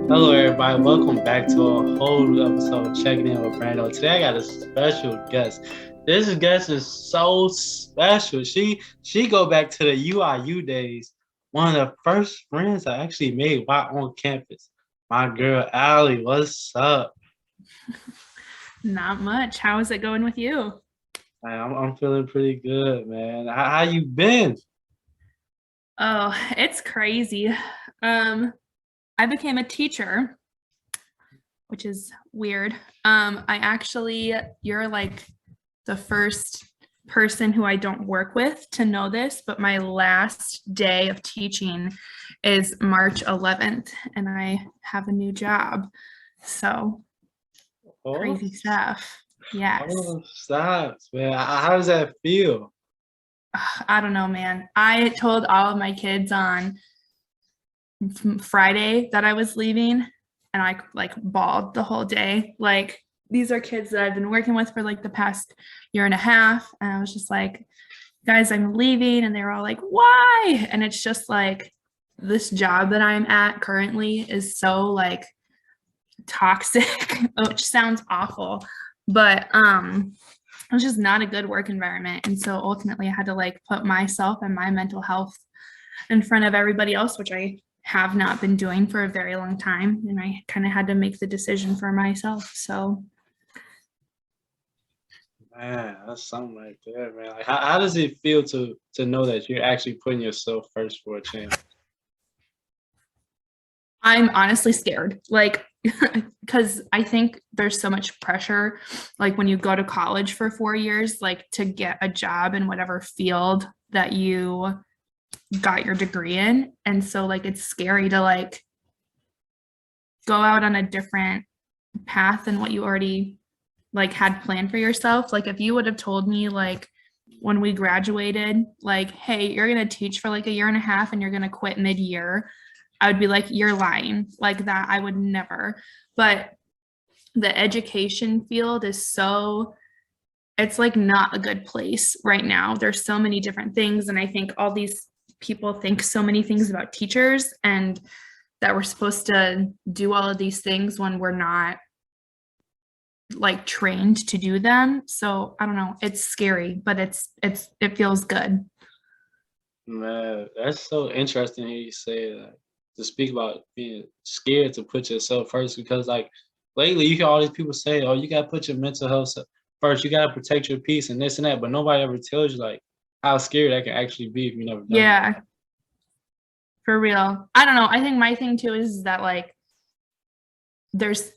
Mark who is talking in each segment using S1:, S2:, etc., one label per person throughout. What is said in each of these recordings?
S1: Hello, everybody. Welcome back to a whole new episode of Checking In with Brando. Today, I got a special guest. This guest is so special. She go back to the UIU days. One of the first friends I actually made while on campus. My girl Allie, what's up?
S2: Not much. How is it going with you?
S1: Man, I'm feeling pretty good, man. How you been?
S2: Oh, it's crazy. Um, I became a teacher, which is weird. You're like the first person who I don't work with to know this, but my last day of teaching is March 11th, and I have a new job. So
S1: Oh,
S2: crazy stuff. Yes.
S1: oh, stop, man. How does that feel?
S2: I don't know, man. I told all of my kids on Friday that I was leaving, and I like bawled the whole day. Like, these are kids that I've been working with for like the past year and a half. And I was just like, guys, I'm leaving. And they were all like, why? And it's just like this job that I'm at currently is so like toxic, which sounds awful. But it was just not a good work environment. And so ultimately I had to like put myself and my mental health in front of everybody else, which I have not been doing for a very long time. And I kind of had to make the decision for myself. So
S1: Man, that's something right there, man. Like, how does it feel to know that you're actually putting yourself first for a change?
S2: I'm honestly scared, like, because I think there's so much pressure, like when you go to college for 4 years, like to get a job in whatever field that you got your degree in. And so, like, it's scary to like go out on a different path than what you already like had planned for yourself. Like if you would have told me like when we graduated, like, hey, you're gonna teach for like a year and a half and you're gonna quit mid-year, I would be like, you're lying. Like that, I would never. But the education field is so it's like not a good place right now. There's so many different things. And I think all these people think so many things about teachers and that we're supposed to do all of these things when we're not like trained to do them. So I don't know. It's scary, but it feels good.
S1: Man, that's so interesting here you say that to speak about being scared to put yourself first because like lately you hear all these people say, oh, you gotta put your mental health first, you gotta protect your peace and this and that, but nobody ever tells you like how scary that can actually be if you never done it.
S2: Yeah, for real. I don't know. I think my thing too is that like there's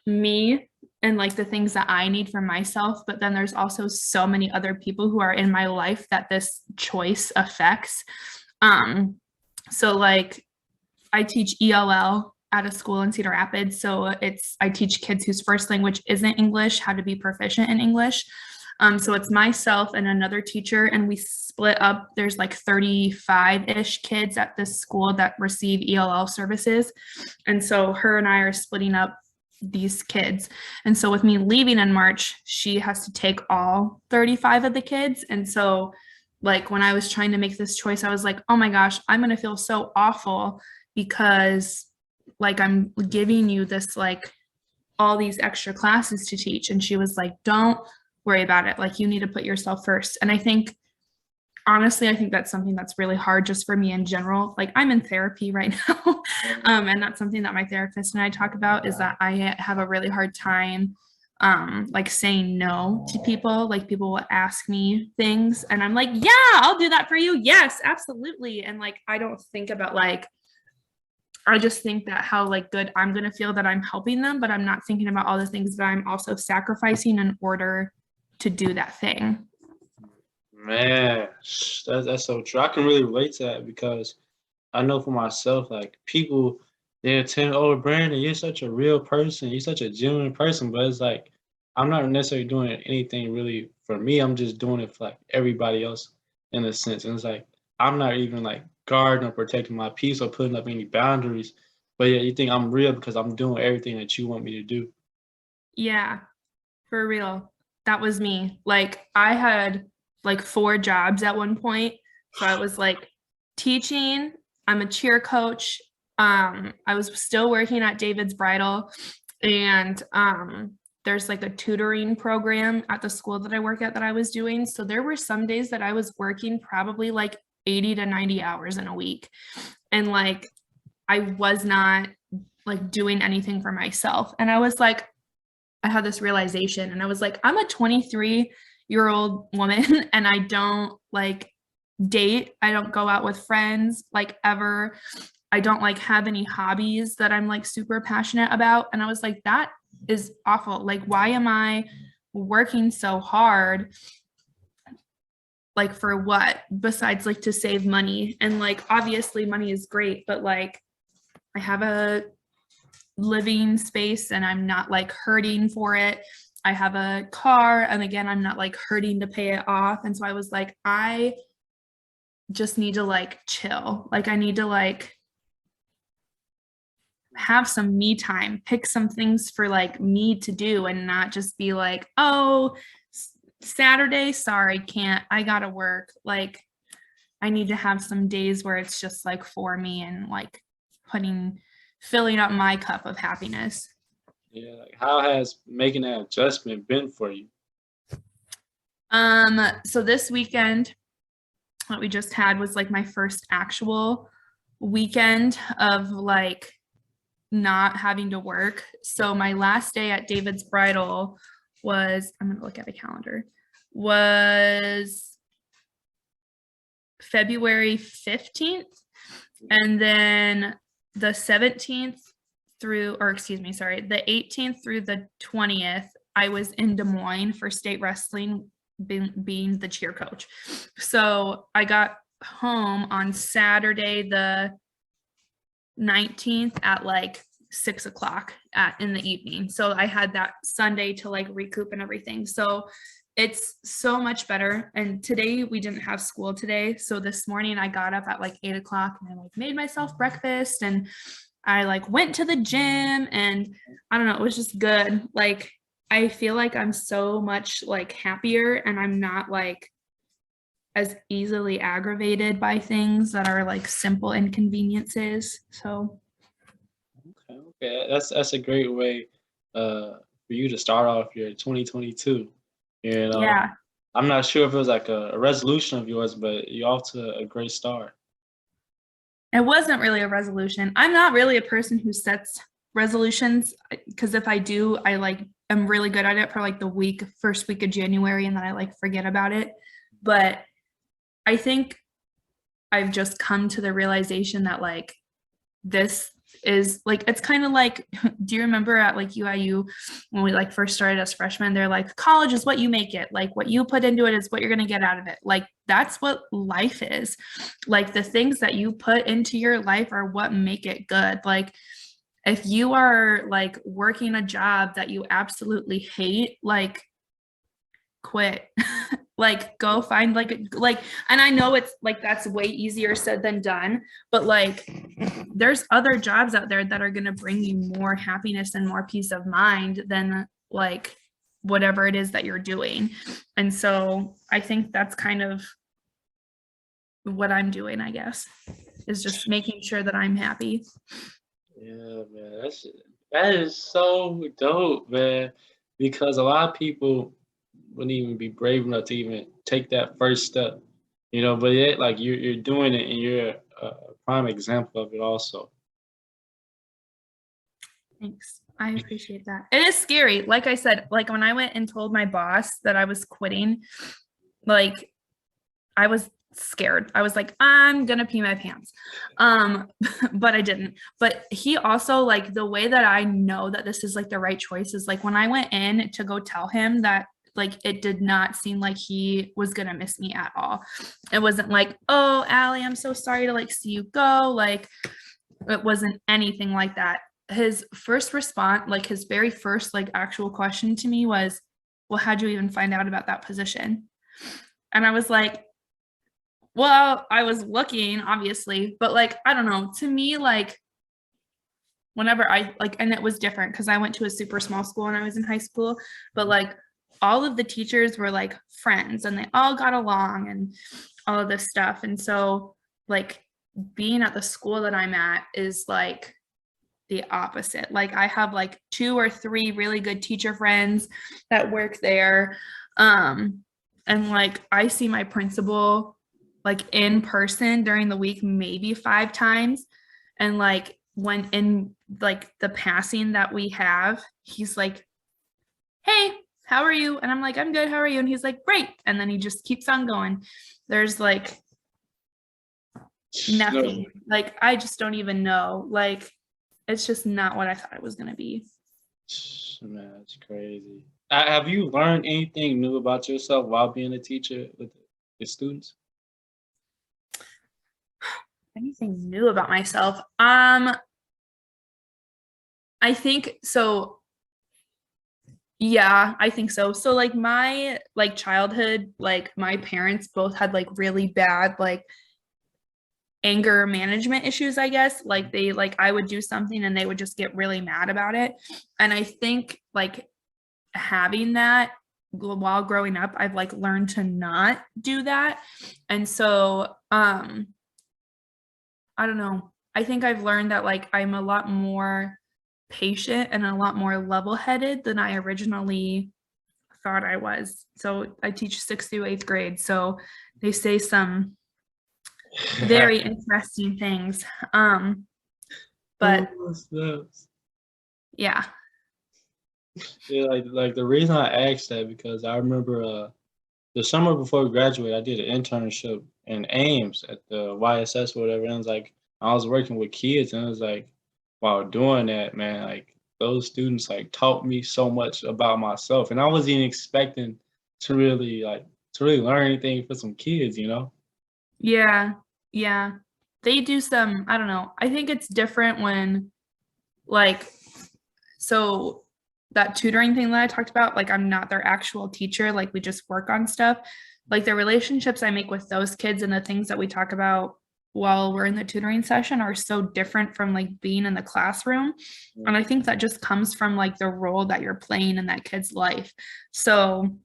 S2: me and like the things that I need for myself, but then there's also so many other people who are in my life that this choice affects. Um, so like I teach ELL at a school in Cedar Rapids. So I teach kids whose first language isn't English how to be proficient in English. So it's myself and another teacher, and we split up. There's like 35-ish kids at this school that receive ELL services. And so her and I are splitting up these kids. And so with me leaving in March, she has to take all 35 of the kids. And so like when I was trying to make this choice, I was like, oh my gosh, I'm going to feel so awful because like I'm giving you this like all these extra classes to teach. And she was like, don't worry about it. Like you need to put yourself first. And I think honestly, I think that's something that's really hard just for me in general. Like I'm in therapy right now. And that's something that my therapist and I talk about is that I have a really hard time like saying no to people. Like people will ask me things and I'm like, yeah, I'll do that for you. Yes, absolutely. And like I don't think about like I just think that how like good I'm gonna feel that I'm helping them, but I'm not thinking about all the things that I'm also sacrificing in order to do that thing.
S1: Man, that's so true. I can really relate to that because I know for myself, like people, they tell me, "Oh, Brandon, you're such a real person. You're such a genuine person." But it's like I'm not necessarily doing anything really for me. I'm just doing it for like everybody else in a sense. And it's like I'm not even like guarding or protecting my peace or putting up any boundaries. But yeah, you think I'm real because I'm doing everything that you want me to do.
S2: Yeah, for real. That was me. Like I had like four jobs at one point. So I was like teaching, I'm a cheer coach, I was still working at David's Bridal, and there's like a tutoring program at the school that I work at that I was doing. So there were some days that I was working probably like 80 to 90 hours in a week. And like, I was not like doing anything for myself. And I was like, I had this realization and I was like, I'm a 23-year-old woman and I don't like date. I don't go out with friends like ever. I don't like have any hobbies that I'm like super passionate about. And I was like, that is awful. Like, why am I working so hard? Like for what besides like to save money? And like, obviously money is great, but like I have a living space and I'm not like hurting for it. I have a car and again, I'm not like hurting to pay it off. And so I was like, I just need to like chill. Like I need to like have some me time, pick some things for like me to do and not just be like, oh, Saturday, sorry, can't, I gotta work. Like I need to have some days where it's just like for me and like filling up my cup of happiness.
S1: Yeah, like how has making that adjustment been for you?
S2: So this weekend what we just had was like my first actual weekend of like not having to work. So my last day at David's Bridal was, I'm gonna look at the calendar, was February 15th. And then the 17th through, or excuse me, sorry, the 18th through the 20th, I was in Des Moines for state wrestling, being the cheer coach. So I got home on Saturday, the 19th at like 6:00 in the evening. So I had that Sunday to like recoup and everything. So it's so much better. And today we didn't have school today. So this morning I got up at like 8:00 and I like made myself breakfast and I like went to the gym and I don't know, it was just good. Like I feel like I'm so much like happier and I'm not like as easily aggravated by things that are like simple inconveniences. So
S1: Okay, that's a great way for you to start off your 2022. You know,
S2: yeah,
S1: I'm not sure if it was like a resolution of yours, but you're off to a great start.
S2: it wasn't really a resolution. I'm not really a person who sets resolutions because if I do, I like am really good at it for like the first week of January and then I like forget about it. But I think I've just come to the realization that like this is like, it's kind of like, do you remember at like UIU when we like first started as freshmen, they're like, college is what you make it, like what you put into it is what you're going to get out of it. Like that's what life is. Like the things that you put into your life are what make it good. Like if you are like working a job that you absolutely hate, like quit. Like go find like and I know it's like that's way easier said than done, but like there's other jobs out there that are going to bring you more happiness and more peace of mind than like whatever it is that you're doing. And so I think that's kind of what I'm doing, I guess, is just making sure that I'm happy.
S1: Yeah, man, that is so dope, man. Because a lot of people wouldn't even be brave enough to even take that first step, But yet, like you're doing it, and you're a prime example of it, also.
S2: Thanks. I appreciate that. It is scary. Like I said, like when I went and told my boss that I was quitting, like I was scared. I was like, I'm gonna pee my pants. But I didn't. But he also like the way that I know that this is like the right choice is like when I went in to go tell him that like it did not seem like he was gonna miss me at all. It wasn't like, oh, Allie, I'm so sorry to like see you go. Like it wasn't anything like that. His first response, like his very first like actual question to me was, well, how'd you even find out about that position? And I was like, well, I was looking, obviously, but like, I don't know, to me, like, whenever I like, and it was different because I went to a super small school when I was in high school, but like, all of the teachers were like friends and they all got along and all of this stuff. And so, like, being at the school that I'm at is like the opposite. Like I have like 2 or 3 really good teacher friends that work there. And like I see my principal like in person during the week maybe 5 times. And like when in like the passing that we have, he's like, "Hey, how are you?" And I'm like, "I'm good. How are you?" And he's like, "Great." And then he just keeps on going. There's like nothing. Like I just don't even know. Like it's just not what I thought it was going to be.
S1: Man, that's crazy. Have you learned anything new about yourself while being a teacher with the students?
S2: Anything new about myself? I think so. Yeah, I think so. So like my like childhood, like my parents both had like really bad like anger management issues, I guess. Like they like I would do something and they would just get really mad about it. And I think like having that while growing up, I've like learned to not do that. And so I don't know. I think I've learned that like I'm a lot more patient and a lot more level-headed than I originally thought I was. So I teach 6th through 8th grade. So they say some very interesting things. But yeah.
S1: Yeah, like the reason I asked that because I remember the summer before we graduated, I did an internship in Ames at the YSS or whatever. And it was like I was working with kids, and it was like while doing that, man, like those students like taught me so much about myself, and I wasn't even expecting to really to really learn anything for some kids, you know?
S2: Yeah. Yeah. They do some, I don't know. I think it's different when like so that tutoring thing that I talked about, like I'm not their actual teacher, like we just work on stuff. Like the relationships I make with those kids and the things that we talk about while we're in the tutoring session are so different from like being in the classroom. And I think that just comes from like the role that you're playing in that kid's life. So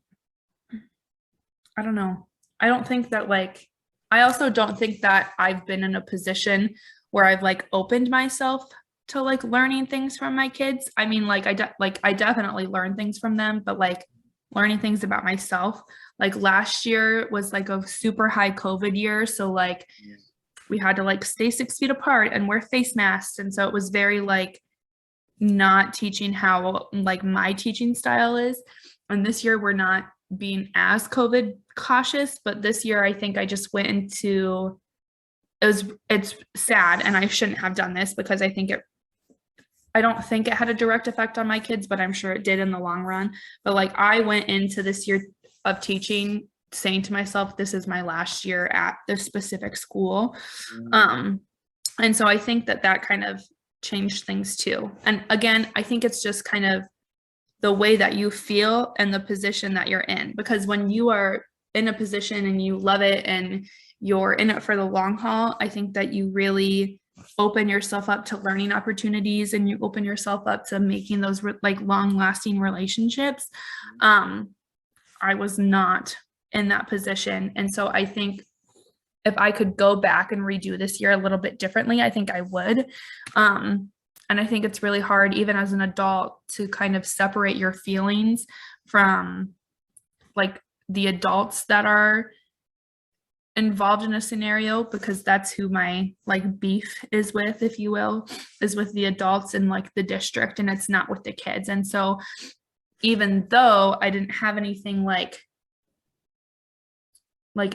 S2: I don't know. I don't think that like I also don't think that I've been in a position where I've like opened myself to like learning things from my kids. I mean, like I definitely learn things from them, but like learning things about myself. Like last year was like a super high COVID year, so like we had to like stay 6 feet apart and wear face masks, and so it was very like not teaching how like my teaching style is. And this year we're not being as COVID cautious, but this year I think I just went into it's sad and I shouldn't have done this because I don't think it had a direct effect on my kids, but I'm sure it did in the long run. But like I went into this year of teaching saying to myself, this is my last year at this specific school. And so I think that that kind of changed things too. And again, I think it's just kind of the way that you feel and the position that you're in. Because when you are in a position and you love it and you're in it for the long haul, I think that you really open yourself up to learning opportunities and you open yourself up to making those like long lasting relationships. I was not in that position. And so I think if I could go back and redo this year a little bit differently, I think I would. And I think it's really hard, even as an adult, to kind of separate your feelings from like the adults that are involved in a scenario, because that's who my like beef is with, if you will, is with the adults in like the district, and it's not with the kids. And so even though I didn't have anything like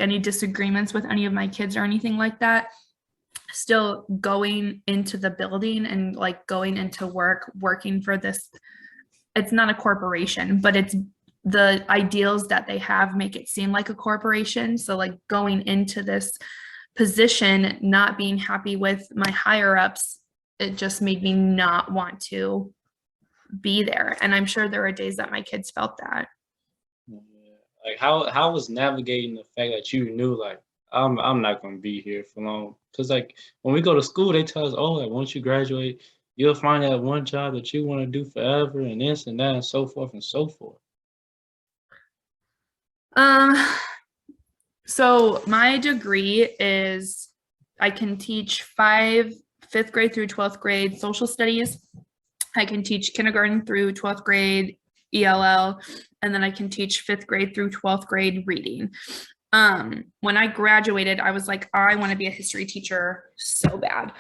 S2: any disagreements with any of my kids or anything like that, still going into the building and like going into work, working for this, it's not a corporation, but it's the ideals that they have make it seem like a corporation. So like going into this position, not being happy with my higher ups, it just made me not want to be there. And I'm sure there are days that my kids felt that.
S1: Like how was navigating the fact that you knew like I'm not gonna be here for long? Cause like when we go to school, they tell us, oh, like once you graduate, you'll find that one job that you want to do forever, and this and that, and so forth and so forth.
S2: Um, so my degree is I can teach fifth grade through 12th grade social studies. I can teach kindergarten through 12th grade ELL, and then I can teach 5th grade through 12th grade reading. When I graduated, I was like, I want to be a history teacher so bad.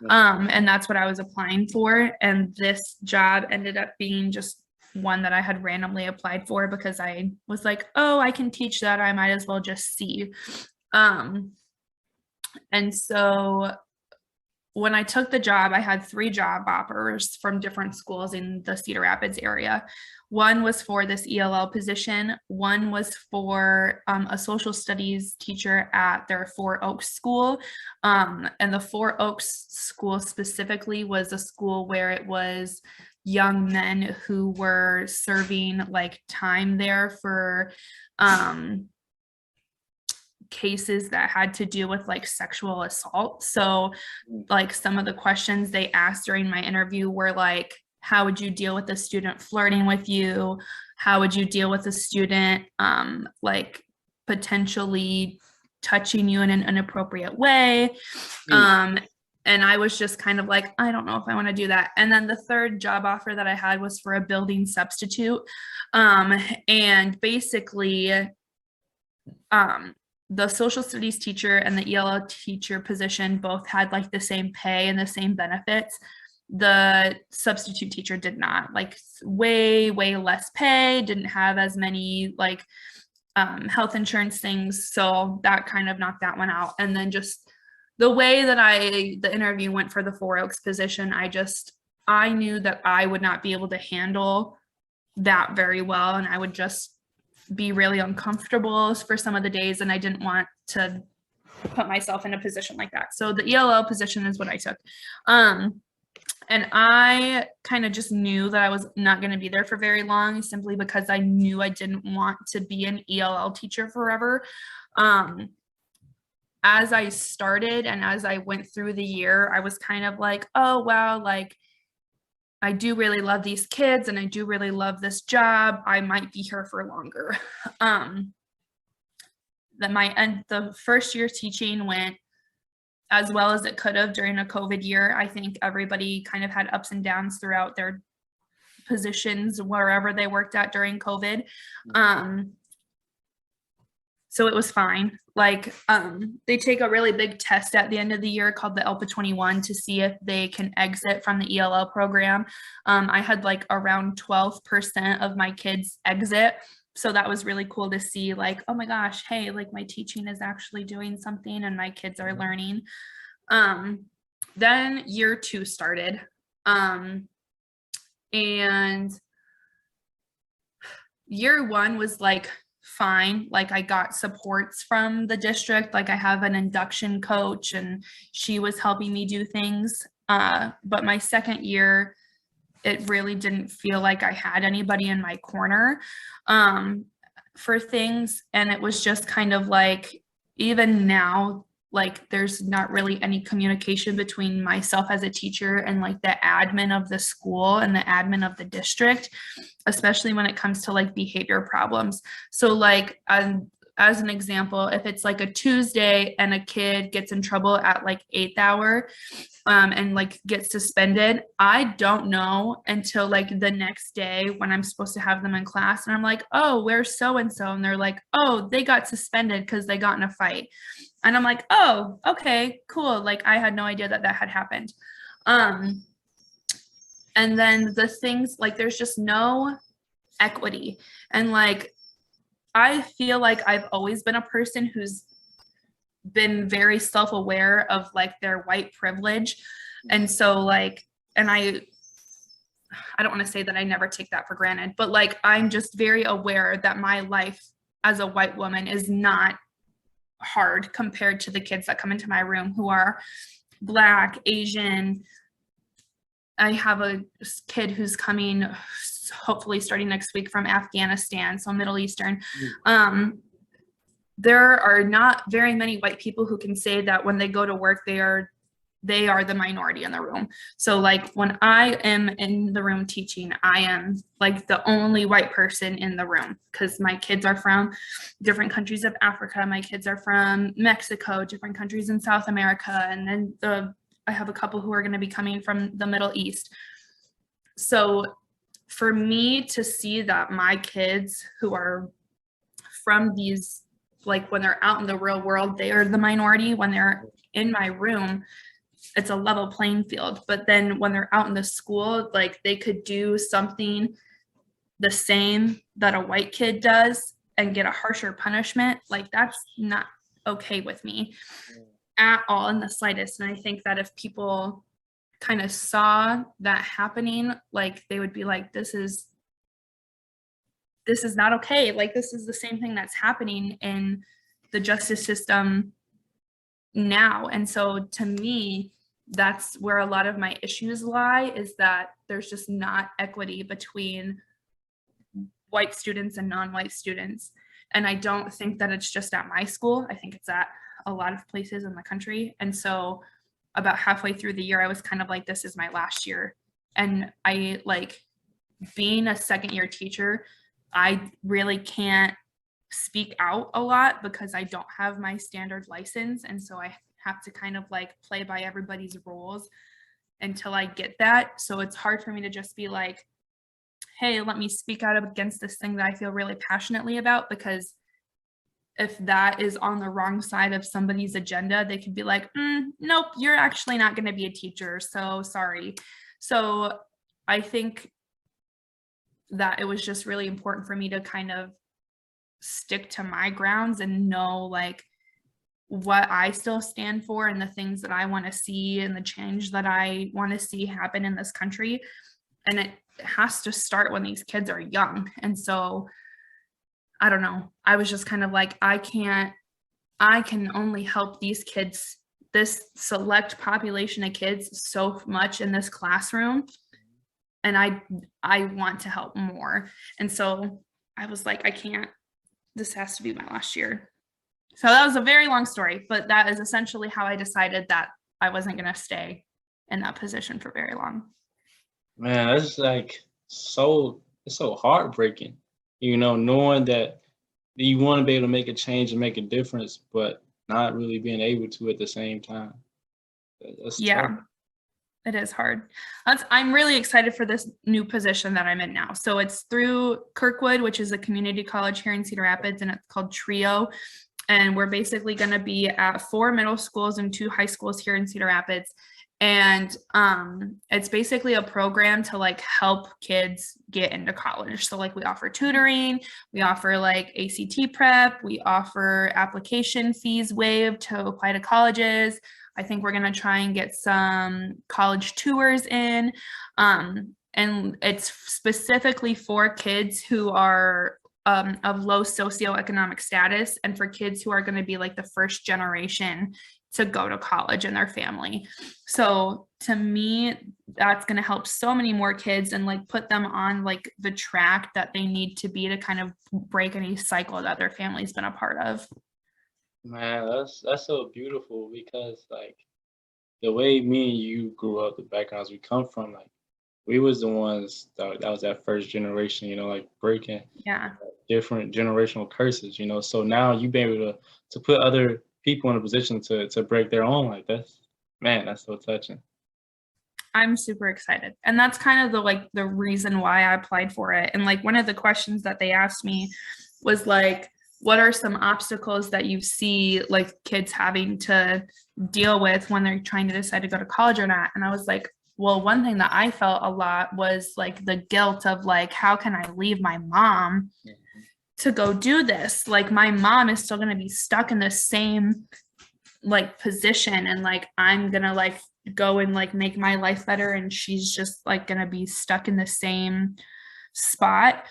S2: And that's what I was applying for. And this job ended up being just one that I had randomly applied for because I was like, oh, I can teach that. I might as well just see. And so when I took the job, I had 3 job offers from different schools in the Cedar Rapids area. One was for this ELL position. One was for a social studies teacher at their Four Oaks school. And the Four Oaks school specifically was a school where it was young men who were serving like time there for cases that had to do with like sexual assault. So like some of the questions they asked during my interview were like, how would you deal with a student flirting with you? How would you deal with a student like potentially touching you in an inappropriate way? And I was just kind of like, I don't know if I want to do that. And then the third job offer that I had was for a building substitute. And basically, the social studies teacher and the ELL teacher position both had like the same pay and the same benefits. The substitute teacher did not, like way less pay, didn't have as many like health insurance things. So that kind of knocked that one out. And then just the way that the interview went for the Four Oaks position, I knew that I would not be able to handle that very well. And I would just be really uncomfortable for some of the days, and I didn't want to put myself in a position like that. So the ELL position is what I took. And I kind of just knew that I was not going to be there for very long, simply because I knew I didn't want to be an ELL teacher forever. As I started and as I went through the year, I was kind of like, oh, wow, like I do really love these kids and I do really love this job. I might be here for longer. The first year teaching went as well as it could have during a COVID year. I think everybody kind of had ups and downs throughout their positions wherever they worked at during COVID. So it was fine. Like they take a really big test at the end of the year called the ELPA 21 to see if they can exit from the ELL program. I had like around 12% of my kids exit. So that was really cool to see, like, oh my gosh, hey, like my teaching is actually doing something and my kids are learning. Then year 2 started. And year 1 was like fine. Like I got supports from the district. Like I have an induction coach and she was helping me do things. But my second year, it really didn't feel like I had anybody in my corner for things. And it was just kind of like, even now, like there's not really any communication between myself as a teacher and like the admin of the school and the admin of the district, especially when it comes to like behavior problems. So like as an example, if it's like a Tuesday and a kid gets in trouble at like 8th hour and like gets suspended, I don't know until like the next day when I'm supposed to have them in class. And I'm like, oh, where's so-and-so? And they're like, oh, they got suspended because they got in a fight. And I'm like, oh, okay, cool. Like I had no idea that that had happened. And then the things like there's just no equity. And like, I feel like I've always been a person who's been very self-aware of like their white privilege. And so like, and I don't want to say that I never take that for granted, but like, I'm just very aware that my life as a white woman is not hard compared to the kids that come into my room who are Black, Asian. I have a kid who's coming hopefully starting next week from Afghanistan, so Middle Eastern. There are not very many white people who can say that when they go to work, they are they are the minority in the room. So like when I am in the room teaching, I am like the only white person in the room because my kids are from different countries of Africa. My kids are from Mexico, different countries in South America. And then I have a couple who are going to be coming from the Middle East. So for me to see that my kids who are from these, like when they're out in the real world, they are the minority. When they're in my room, it's a level playing field. But then when they're out in the school, like they could do something the same that a white kid does and get a harsher punishment. Like that's not okay with me at all in the slightest. And I think that if people kind of saw that happening, like they would be like, this is not okay. Like this is the same thing that's happening in the justice system now. And so to me, that's where a lot of my issues lie, is that there's just not equity between white students and non-white students. And I don't think that it's just at my school. I think it's at a lot of places in the country. And so about halfway through the year, I was kind of like, this is my last year. And I like being a second year teacher, I really can't speak out a lot because I don't have my standard license. And so I have to kind of like play by everybody's rules until I get that. So it's hard for me to just be like, hey, let me speak out against this thing that I feel really passionately about, because if that is on the wrong side of somebody's agenda, they could be like, nope, you're actually not going to be a teacher. So sorry. So I think that it was just really important for me to kind of stick to my grounds and know like what I still stand for and the things that I want to see and the change that I want to see happen in this country. And it has to start when these kids are young. And so I don't know. I was just kind of like, I can only help these kids, this select population of kids, so much in this classroom. And I want to help more. And so I was like, I can't, this has to be my last year. So that was a very long story, but that is essentially how I decided that I wasn't going to stay in that position for very long.
S1: Man, that's like it's so heartbreaking, knowing that you want to be able to make a change and make a difference, but not really being able to at the same time. That's
S2: Yeah.
S1: tough.
S2: It is hard. I'm really excited for this new position that I'm in now. So it's through Kirkwood, which is a community college here in Cedar Rapids, and it's called TRIO. And we're basically going to be at 4 middle schools and 2 high schools here in Cedar Rapids. And it's basically a program to like help kids get into college. So like we offer tutoring, we offer like ACT prep, we offer application fees waived to apply to colleges. I think we're going to try and get some college tours in. And it's specifically for kids who are of low socioeconomic status and for kids who are going to be like the first generation to go to college in their family. So to me, that's going to help so many more kids and like put them on like the track that they need to be to kind of break any cycle that their family's been a part of.
S1: Man, that's so beautiful because like the way me and you grew up, the backgrounds we come from, like we was the ones that was that first generation, like breaking different generational curses, So now you be able to put other people in a position to break their own, like that's so touching.
S2: I'm super excited. And that's kind of the reason why I applied for it. And like one of the questions that they asked me was like, what are some obstacles that you see like kids having to deal with when they're trying to decide to go to college or not? And I was like, well, one thing that I felt a lot was like the guilt of like, how can I leave my mom to go do this? Like my mom is still going to be stuck in the same like position, and like I'm going to like go and like make my life better, and she's just like going to be stuck in the same spot.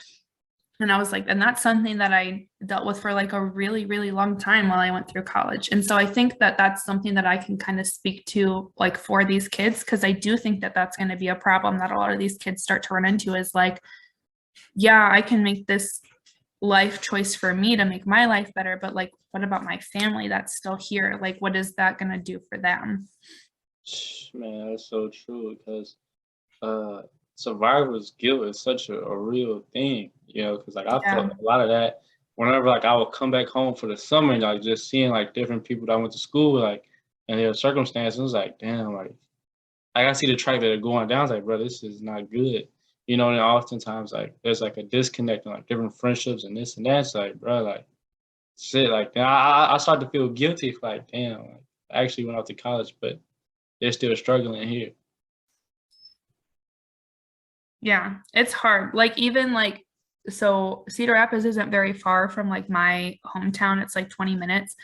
S2: And I was like, and that's something that I dealt with for like a really, really long time while I went through college. And so I think that that's something that I can kind of speak to like for these kids, because I do think that that's going to be a problem that a lot of these kids start to run into is like, yeah, I can make this life choice for me to make my life better, but like, what about my family that's still here? Like, what is that going to do for them?
S1: Man, that's so true because uh survivor's guilt is such a real thing, because like I felt
S2: Yeah.
S1: a lot of that whenever like I would come back home for the summer and like just seeing like different people that I went to school with, like and their circumstances, it was like, damn, like I see the track that are going down, it's like, bro, this is not good. And oftentimes like there's like a disconnect and like different friendships and this and that. It's like, bro, like shit, like I started to feel guilty for like, damn, like I actually went out to college, but they're still struggling here.
S2: Yeah, it's hard. Like even like so Cedar Rapids isn't very far from like my hometown. It's like 20 minutes.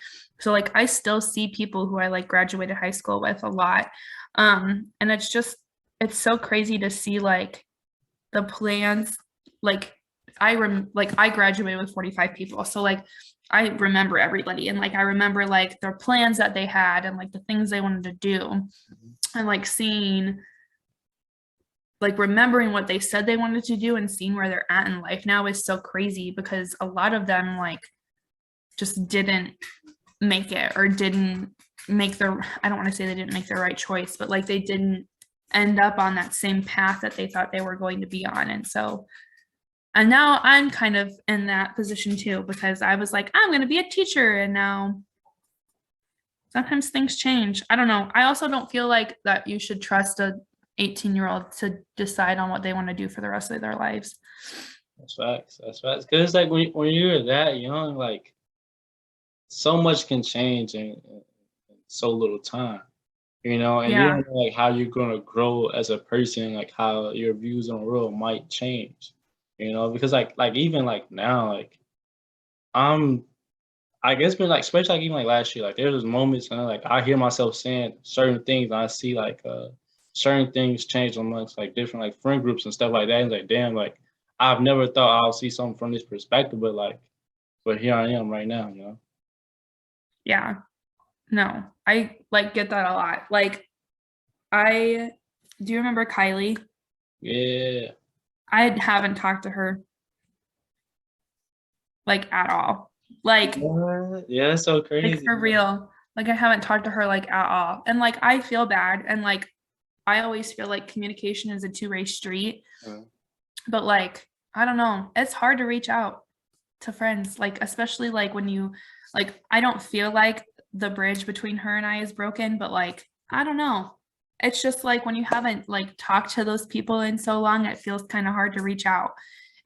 S2: So like I still see people who I like graduated high school with a lot. And it's so crazy to see like the plans like I graduated with 45 people. So like I remember everybody and like I remember like their plans that they had and like the things they wanted to do
S1: Mhm.
S2: and like seeing like remembering what they said they wanted to do and seeing where they're at in life now is so crazy because a lot of them like just didn't make it or didn't make their I don't want to say they didn't make the right choice, but like they didn't end up on that same path that they thought they were going to be on. And now I'm kind of in that position too because I was like, I'm going to be a teacher and now sometimes things change. I don't know. I also don't feel like that you should trust a 18-year-old to decide on what they want to do for the rest of their lives.
S1: That's facts. That's facts. Cause it's like when you're that young, like so much can change in so little time. And you
S2: Yeah.
S1: don't know like how you're gonna grow as a person, like how your views on the world might change. Because like even like now, like I'm I guess been like especially like even like last year, like there's moments and like I hear myself saying certain things and I see like certain things change amongst like different like friend groups and stuff like that. And like damn, like I've never thought I'll see something from this perspective, but here I am right now.
S2: Yeah. No, I like get that a lot. Like I do you remember Kylie?
S1: Yeah.
S2: I haven't talked to her like at all.
S1: What? Yeah, that's so
S2: Like
S1: crazy.
S2: for real. Like I haven't talked to her like at all. And like I feel bad and like I always feel like communication is a two-way street,
S1: Uh,
S2: but like I don't know, it's hard to reach out to friends like especially like when you like I don't feel like the bridge between her and I is broken, but like I don't know. It's just like when you haven't like talked to those people in so long, it feels kind of hard to reach out.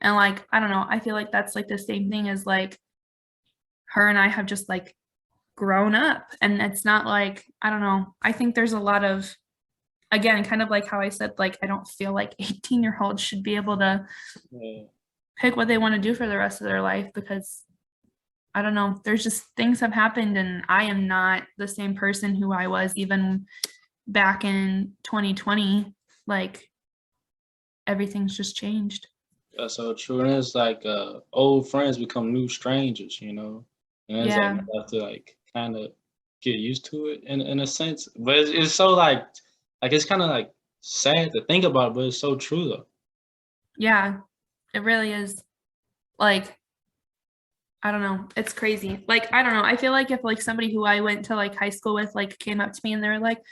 S2: And like I don't know, I feel like that's like the same thing as like her and I have just like grown up and it's not like I don't know. I think there's a lot of again kind of like how I said like I don't feel like 18-year-olds should be able to
S1: yeah.
S2: pick what they want to do for the rest of their life because I don't know. There's just things have happened, and I am not the same person who I was even back in 2020. Like everything's just changed.
S1: That's so true. And it's like old friends become new strangers. And it's like
S2: Yeah.
S1: you have to like kind of get used to it in a sense. But it's so like it's kind of like sad to think about, but it's so true though.
S2: Yeah. It really is. Like, I don't know. It's crazy. Like, I don't know. I feel like if like somebody who I went to like high school with like came up to me and they were like,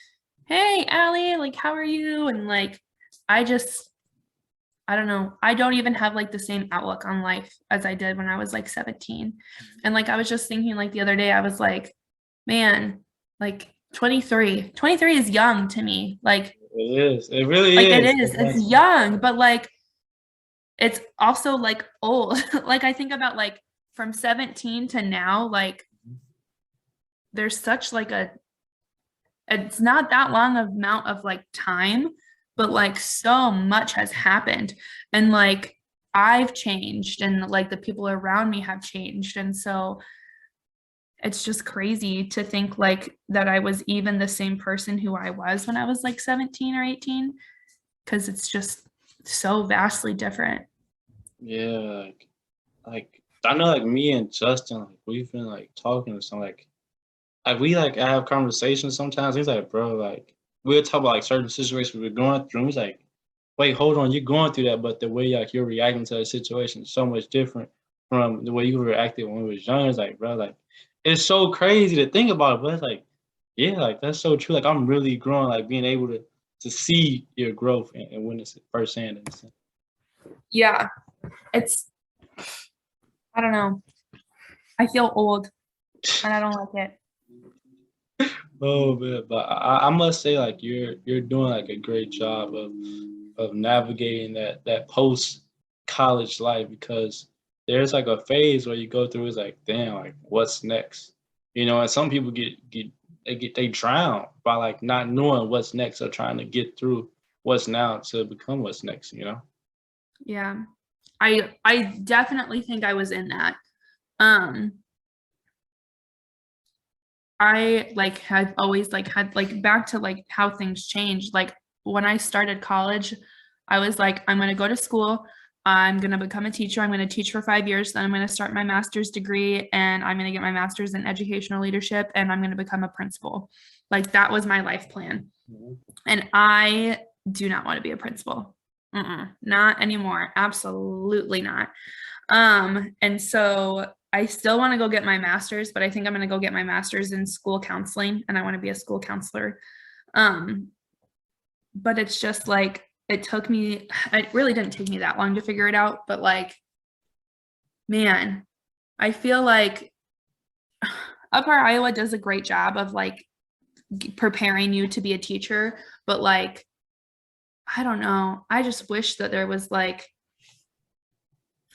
S2: "Hey, Allie, like how are you?" And like I just I don't know. I don't even have like the same outlook on life as I did when I was like 17. And like I was just thinking like the other day, I was like, man, like 23 is young to me.
S1: It is. It really
S2: Like it
S1: is.
S2: is, it's young, but like it's also like old. Like I think about like from 17 to now, like there's such like it's not that long amount of like time, but like so much has happened. And like I've changed and like the people around me have changed. And so it's just crazy to think like that I was even the same person who I was when I was like 17 or 18, because it's just so vastly different.
S1: Yeah, like I know like me and Justin, like we've been like talking or something like we like have conversations sometimes. He's like, bro, like we'll talk about like certain situations we're going through. He's like, wait, hold on, you're going through that, but the way like you're reacting to the situation is so much different from the way you reacted when we was young. It's like, bro, like it's so crazy to think about it, but it's like Yeah, like that's so true. Like I'm really growing, like being able to see your growth and witness it firsthand in a sense.
S2: Yeah, it's, I don't know. I feel old and I don't like it.
S1: Oh man, but I must say, like you're doing like a great job of navigating that post college life because there's like a phase where you go through it's like damn like what's next, and some people they drown by like not knowing what's next or trying to get through what's now to become what's next.
S2: Yeah. I definitely think I was in that. Um, I like have always like had like back to like how things changed. Like when I started college, I was like, I'm gonna go to school, I'm gonna become a teacher, I'm gonna teach for 5 years, then I'm gonna start my master's degree and I'm gonna get my master's in educational leadership and I'm gonna become a principal. Like that was my life plan.
S1: Mhm.
S2: And I do not want to be a principal. Not anymore. Absolutely not. And so I still want to go get my master's, but I think I'm going to go get my master's in school counseling and I want to be a school counselor. Um, but it's just like it really didn't take me that long to figure it out, but like, man, I feel like Upper Iowa does a great job of like preparing you to be a teacher, but like, I don't know. I just wish that there was like,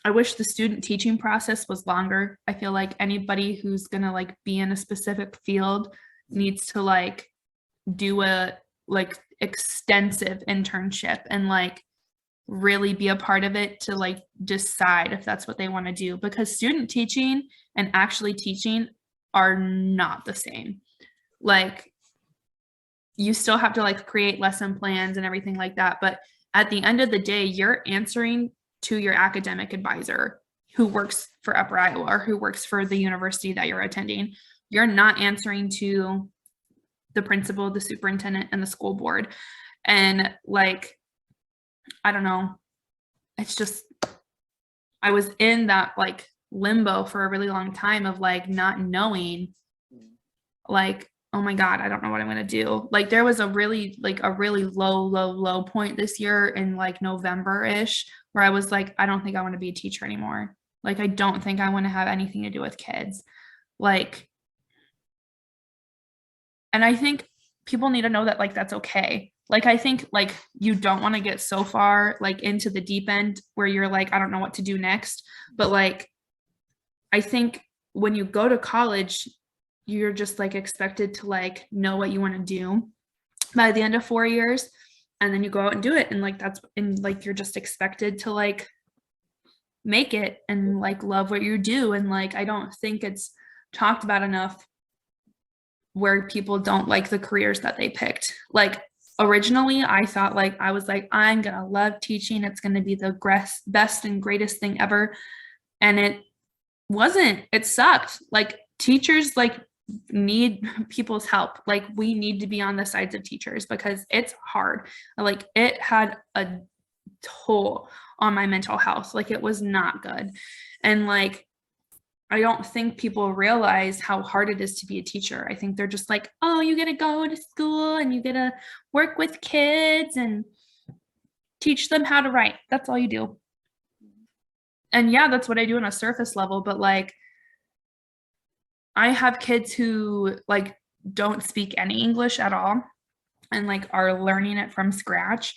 S2: I wish the student teaching process was longer. I feel like anybody who's gonna like be in a specific field needs to like do a like extensive internship and like really be a part of it to like decide if that's what they want to do because student teaching and actually teaching are not the same. Like you still have to like create lesson plans and everything like that, but at the end of the day you're answering to your academic advisor who works for Upper Iowa or who works for the university that you're attending. You're not answering to the principal, the superintendent, and the school board. And like, I don't know, it's just I was in that like limbo for a really long time of like not knowing like, oh my God, I don't know what I'm gonna do. Like there was a really low point this year in like November-ish where I was like, I don't think I want to be a teacher anymore. Like I don't think I want to have anything to do with kids. Like, and I think people need to know that like that's okay. Like I think like you don't want to get so far like into the deep end where you're like, I don't know what to do next. But like I think when you go to college, you're just like expected to like know what you want to do by the end of 4 years. And then you go out and do it. And like that's and like you're just expected to like make it and like love what you do. And like I don't think it's talked about enough where people don't like the careers that they picked. Like originally I thought like I was like, I'm gonna love teaching. It's gonna be the best and greatest thing ever. And it wasn't. It sucked. Like teachers like need people's help. Like we need to be on the sides of teachers because it's hard. Like it had a toll on my mental health. Like it was not good. And like I don't think people realize how hard it is to be a teacher. I think they're just like, oh, you get to go to school and you get to work with kids and teach them how to write. That's all you do. And yeah, that's what I do on a surface level. But like, I have kids who like don't speak any English at all and like are learning it from scratch.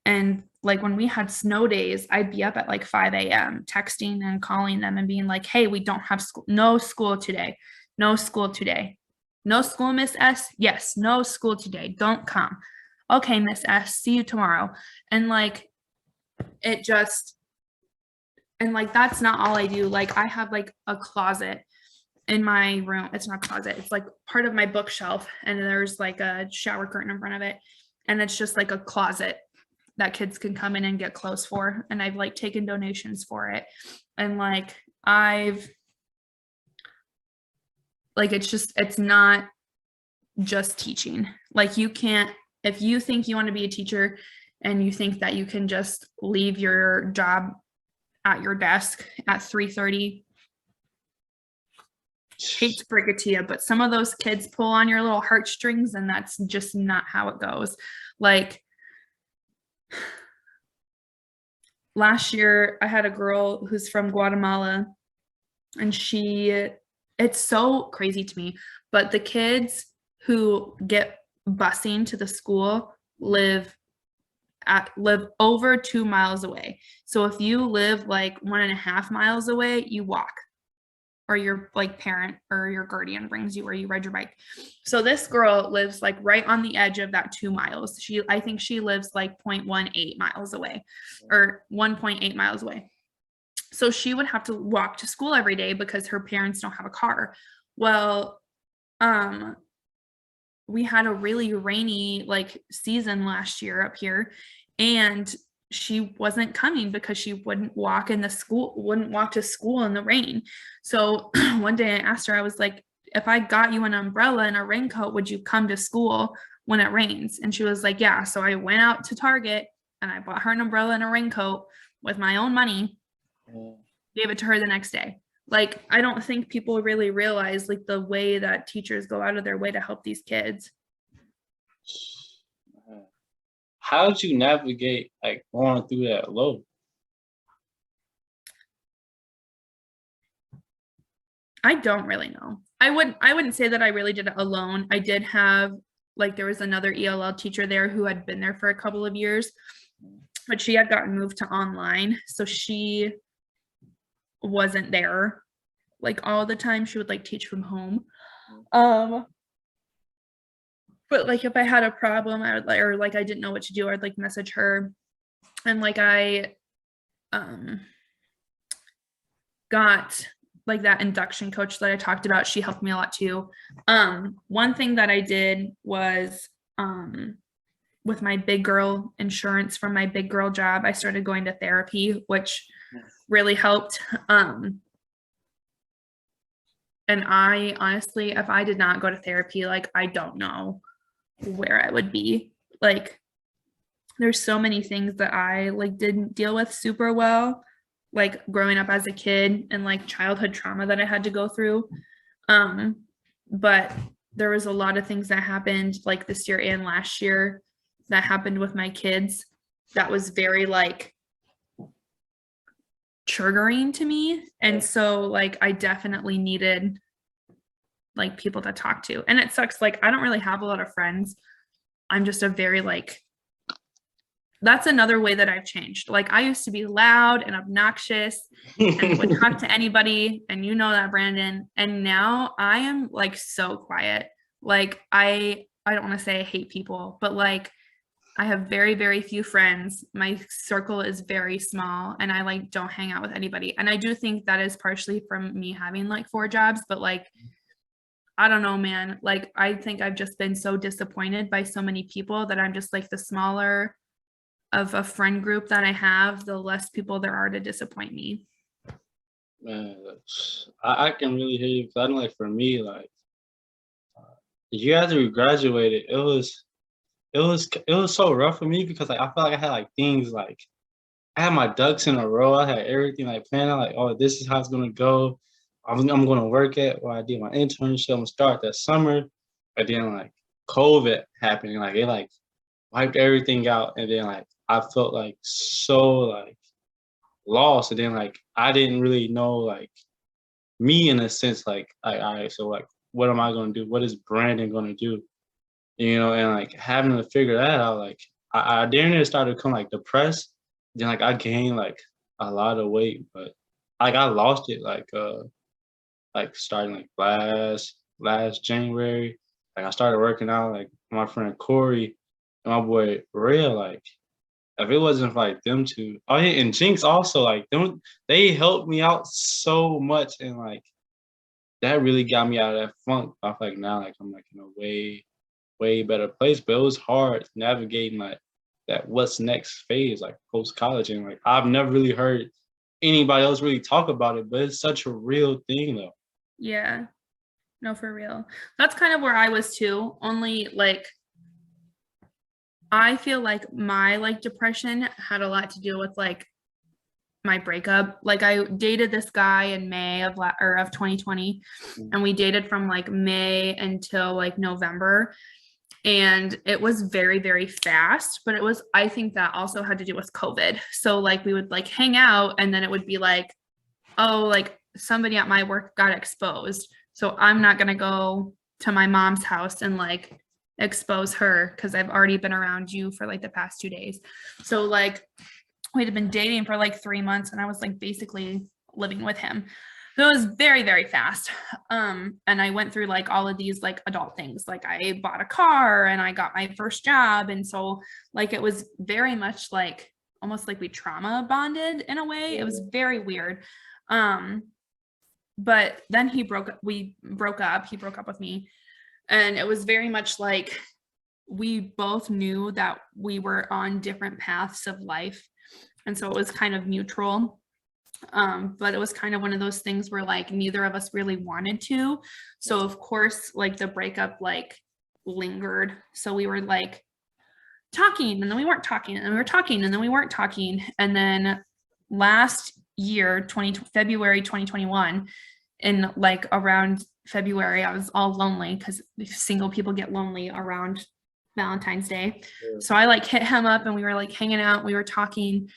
S2: And like when we had snow days, I'd be up at like 5 a.m. texting and calling them and being like, hey, we don't have school, no school today, no school today, no school, Miss S. Yes, no school today, don't come. Okay, Miss S, see you tomorrow. And like it just, and like that's not all I do. Like I have like a closet in my room. It's not a closet, it's like part of my bookshelf. And there's like a shower curtain in front of it. And it's just like a closet that kids can come in and get clothes for. And I've like taken donations for it. And like I've like it's not just teaching. Like you can't, if you think you want to be a teacher and you think that you can just leave your job at your desk at 3:30, hate to break it to you, but some of those kids pull on your little heartstrings, and that's just not how it goes. Like last year, I had a girl who's from Guatemala, and it's so crazy to me, but the kids who get busing to the school live over 2 miles away. So if you live like 1.5 miles away, you walk, or your like parent or your guardian brings you, or you ride your bike. So this girl lives like right on the edge of that 2 miles. I think she lives like 0.18 miles away, or 1.8 miles away. So she would have to walk to school every day because her parents don't have a car. Well, we had a really rainy like season last year up here, and she wasn't coming because she wouldn't walk to school in the rain. So one day I asked her, I was like, if I got you an umbrella and a raincoat, would you come to school when it rains? And she was like, yeah. So I went out to Target and I bought her an umbrella and a raincoat with my own money, gave it to her the next day. Like, I don't think people really realize like the way that teachers go out of their way to help these kids.
S1: How did you navigate like going through that low?
S2: I don't really know. I wouldn't say that I really did it alone. I did have like, there was another ELL teacher there who had been there for a couple of years, but she had gotten moved to online. So she wasn't there like all the time. She would like teach from home. But like if I had a problem, I would like, or like I didn't know what to do, I'd like message her. And like I got like that induction coach that I talked about. She helped me a lot too. One thing that I did was with my big girl insurance from my big girl job, I started going to therapy, which really helped. And I honestly, if I did not go to therapy, like I don't know where I would be. Like there's so many things that I like didn't deal with super well, like growing up as a kid and like childhood trauma that I had to go through. But there was a lot of things that happened like this year and last year that happened with my kids that was very like triggering to me. And so like I definitely needed like people to talk to. And it sucks, like I don't really have a lot of friends. I'm just a very like, that's another way that I've changed. Like I used to be loud and obnoxious and would talk to anybody, and you know that, Brandon. And now I am like so quiet. Like I don't want to say I hate people, but like I have very, very few friends. My circle is very small, and I like don't hang out with anybody. And I do think that is partially from me having like 4 jobs, but like I don't know, man. Like I think I've just been so disappointed by so many people that I'm just like, the smaller of a friend group that I have, the less people there are to disappoint me.
S1: Man, I can really hear you. 'Cause I know, like for me, like the year after we graduated, it was so rough for me because like I felt like I had like things like I had my ducks in a row. I had everything like planned out. Like, oh, this is how it's gonna go. I'm gonna work at where I did my internship. I'm gonna start that summer, but then like COVID happened. Like it like wiped everything out, and then like I felt like so like lost, and then like I didn't really know like me in a sense. Like, all right, so like what am I gonna do? What is Brandon gonna do? You know, and like having to figure that out. Like I then started to become like depressed. Then like I gained like a lot of weight, but like I lost it like starting like last January. Like I started working out like my friend Corey and my boy Real. Like if it wasn't for like them two, oh yeah, and Jinx also, like them, they helped me out so much, and like that really got me out of that funk. I feel like now like I'm like in a way better place, but it was hard navigating like that what's next phase, like post college, and like I've never really heard anybody else really talk about it, but it's such a real thing though.
S2: Yeah, no, for real. That's kind of where I was too. Only like I feel like my like depression had a lot to do with like my breakup. Like I dated this guy in May of 2020, and we dated from like May until like November. And it was very, very fast, but I think that also had to do with COVID. So like we would like hang out, and then it would be like, oh, like somebody at my work got exposed. So I'm not going to go to my mom's house and like expose her because I've already been around you for like the past 2 days. So like we'd have been dating for like 3 months, and I was like basically living with him. So it was very, very fast. And I went through like all of these like adult things. Like I bought a car and I got my first job. And so like it was very much like almost like we trauma bonded in a way. It was very weird. But then he broke up with me. And it was very much like we both knew that we were on different paths of life. And so it was kind of mutual. But it was kind of one of those things where like neither of us really wanted to. So of course, like the breakup like lingered. So we were like talking, and then we weren't talking, and we were talking, and then we weren't talking. And then last year, February 2021, in like around February, I was all lonely because single people get lonely around Valentine's Day. Yeah. So I like hit him up, and we were like hanging out, we were talking,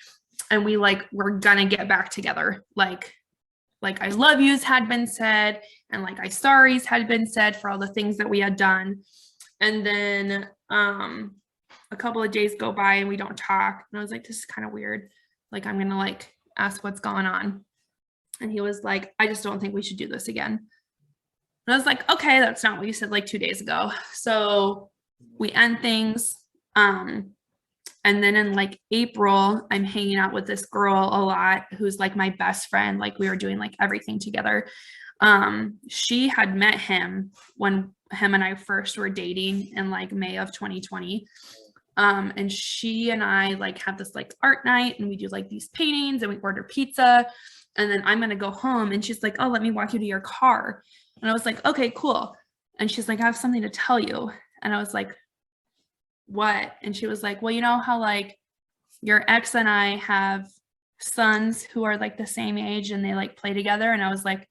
S2: and we like were gonna get back together. Like I love yous had been said, and like I sorries had been said for all the things that we had done. And then a couple of days go by and we don't talk. And I was like, this is kind of weird. Like I'm gonna like ask what's going on. And he was like, I just don't think we should do this again. And I was like, okay, that's not what you said like 2 days ago. So we end things. And then in like April, I'm hanging out with this girl a lot who's like my best friend. Like we were doing like everything together. She had met him when him and I first were dating in like May of 2020. And she and I like have this like art night, and we do like these paintings, and we order pizza. And then I'm going to go home, and she's like, oh, let me walk you to your car. And I was like, okay, cool. And she's like, I have something to tell you. And I was like, what? And she was like, well, you know how like your ex and I have sons who are like the same age and they like play together? And I was like,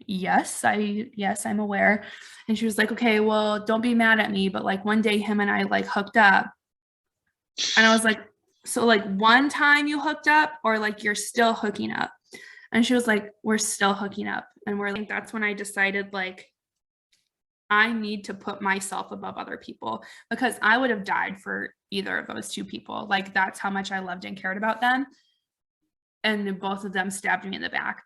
S2: yes, I'm aware. And she was like, okay, well, don't be mad at me, but like one day him and I like hooked up. And I was like, so like one time you hooked up, or like you're still hooking up? And she was like, we're still hooking up. And we're like, that's when I decided like I need to put myself above other people, because I would have died for either of those two people. Like that's how much I loved and cared about them. And both of them stabbed me in the back.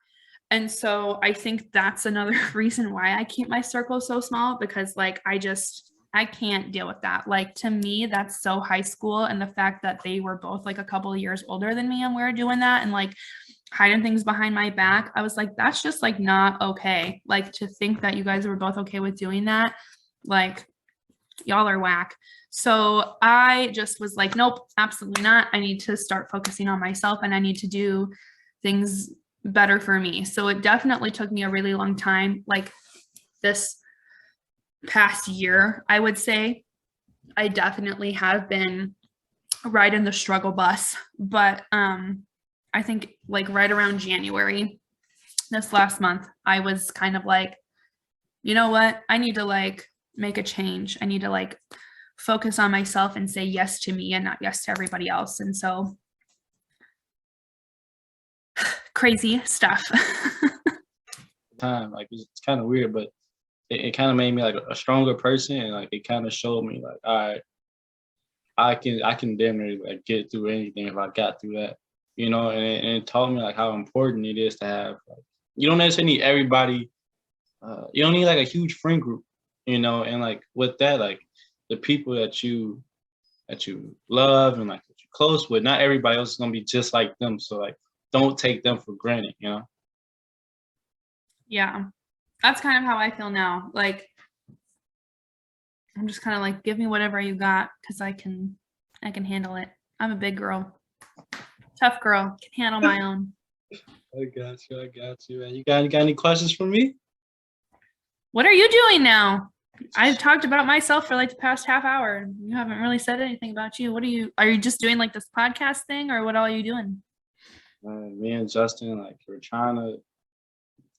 S2: And so I think that's another reason why I keep my circle so small, because like I can't deal with that. Like to me, that's so high school. And the fact that they were both like a couple of years older than me and we were doing that and like hiding things behind my back, I was like, that's just like not okay. Like to think that you guys were both okay with doing that, like y'all are whack. So I just was like, nope, absolutely not. I need to start focusing on myself, and I need to do things better for me. So it definitely took me a really long time. Like this past year, I would say I definitely have been riding the struggle bus, but I think like right around January, this last month, I was kind of like, you know what? I need to like make a change. I need to like focus on myself and say yes to me and not yes to everybody else. And so crazy stuff.
S1: Time, like it's kind of weird, but it kind of made me like a stronger person, and like it kind of showed me like, all right, I can damn near like get through anything if I got through that, you know. And it taught me like how important it is to have like, you don't necessarily need everybody, you don't need like a huge friend group, you know. And like with that, like the people that you love and like that you're close with, not everybody else is gonna be just like them. So like don't take them for granted, you know.
S2: Yeah, that's kind of how I feel now. Like I'm just kind of like, give me whatever you got, because I can handle it. I'm a big girl, tough girl, can handle my own.
S1: I got you. And you got any questions for me?
S2: What are you doing now? I've talked about myself for like the past half hour. You haven't really said anything about you. Are you just doing like this podcast thing, or what all are you doing?
S1: Me and Justin, like, we're trying to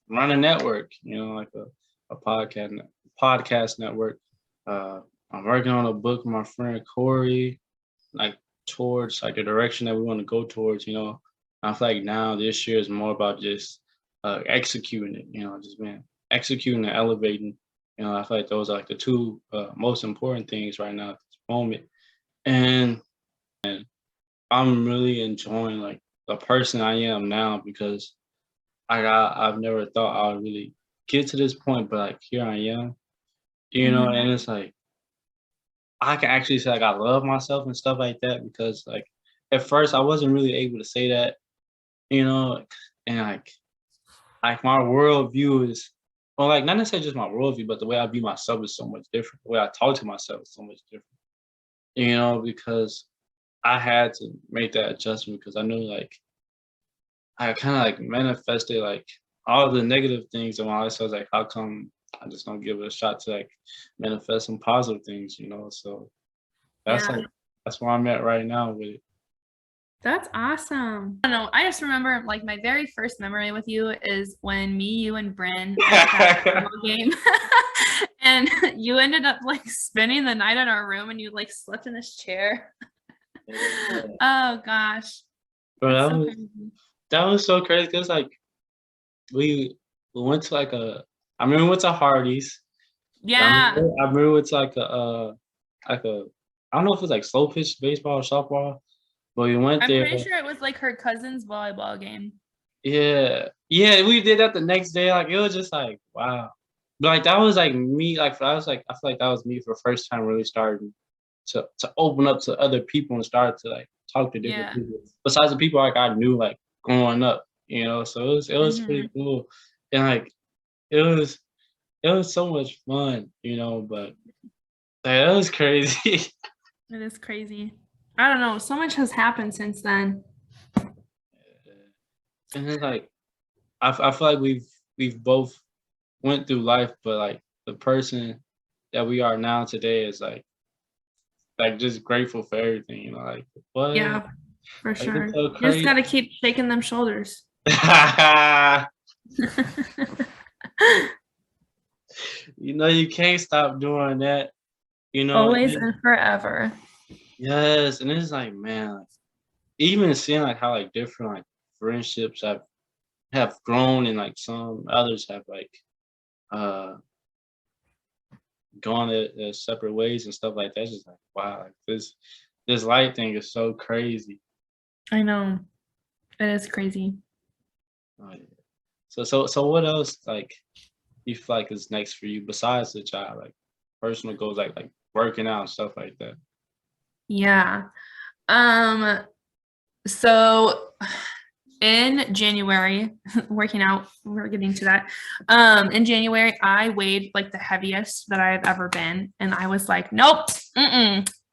S1: run a network, like a podcast network. Uh, I'm working on a book with my friend Corey, like towards like the direction that we want to go towards. I feel like now this year is more about just executing it. Just being executing and elevating. I feel like those are like the two most important things right now at this moment. And I'm really enjoying like the person I am now because I've never thought I would really get to this point, but like here I am, and it's like I can actually say like I love myself and stuff like that because like at first I wasn't really able to say that, and like my worldview is well, like not necessarily just my worldview, but the way I view myself is so much different. The way I talk to myself is so much different, because I had to make that adjustment because I knew like I kind of like manifested like all the negative things in my life. So I was like, how come I just don't give it a shot to like manifest some positive things? So that's
S2: Yeah.
S1: like that's where I'm at right now with it.
S2: That's awesome. I don't know. I just remember like my very first memory with you is when me, you, and Bryn went to that football game. And you ended up like spending the night in our room and you like slept in this chair. Oh gosh.
S1: Bro,
S2: That's
S1: that
S2: so
S1: was
S2: crazy.
S1: that was so crazy because like we went to like I remember we went to Hardee's.
S2: Yeah.
S1: I remember we went to like a I don't know if it was like slow pitch baseball or softball, but we went
S2: I'm
S1: there.
S2: pretty sure it was like her cousin's volleyball game.
S1: Yeah. Yeah, we did that the next day, like, it was just like, wow. But, like, that was, like, me, like, I was, like I feel like that was me for the first time really starting to open up to other people and start to, like, talk to different
S2: Yeah.
S1: people, besides the people, like, I knew, like, growing up, so it was pretty cool, and, like, it was it was so much fun, but, like, that was crazy.
S2: It is crazy. I don't know. So much has happened since then.
S1: And then, like, I feel like we've both went through life, but like the person that we are now today is like just grateful for everything, like what?
S2: Yeah, for
S1: Like it's
S2: sure.
S1: so
S2: You just
S1: crazy.
S2: got to keep shaking them shoulders.
S1: You can't stop doing that,
S2: Always and forever.
S1: yes, and it's like man, like, even seeing like how like different like friendships have grown and like some others have like uh gone their separate ways and stuff like that. It's just like wow, like this light thing is so crazy.
S2: I know. It is crazy.
S1: Oh, yeah. So what else like you feel like is next for you besides the job, like personal goals, like working out and stuff like that?
S2: Yeah. Um, so in January, working out, we're getting to that. In January, I weighed like the heaviest that I've ever been. And I was like, nope,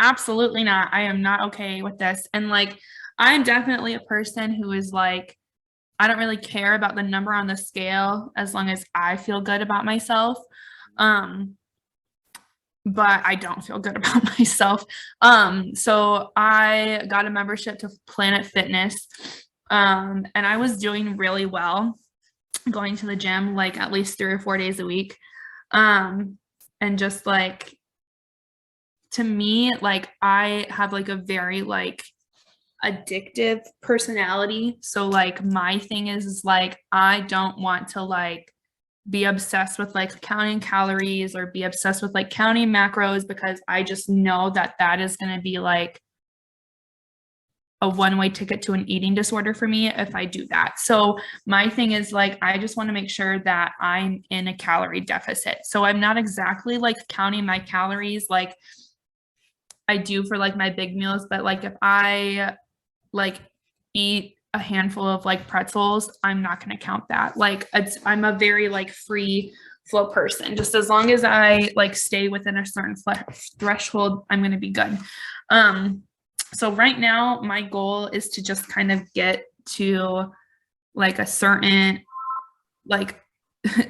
S2: absolutely not. I am not okay with this. And like, I'm definitely a person who is like, I don't really care about the number on the scale as long as I feel good about myself. Um, but I don't feel good about myself. So I got a membership to Planet Fitness. And I was doing really well going to the gym like at least 3 or 4 days a week. And just like to me, like I have like a very like addictive personality. So like my thing is like I don't want to like be obsessed with like counting calories or be obsessed with like counting macros because I just know that that is going to be like a one-way ticket to an eating disorder for me if I do that. So my thing is like I just want to make sure that I'm in a calorie deficit. So I'm not exactly like counting my calories like I do for like my big meals, but like if I like eat a handful of like pretzels, I'm not going to count that. Like I'm a very like free flow person. Just as long as I like stay within a certain threshold, I'm going to be good. So right now my goal is to just kind of get to like a certain like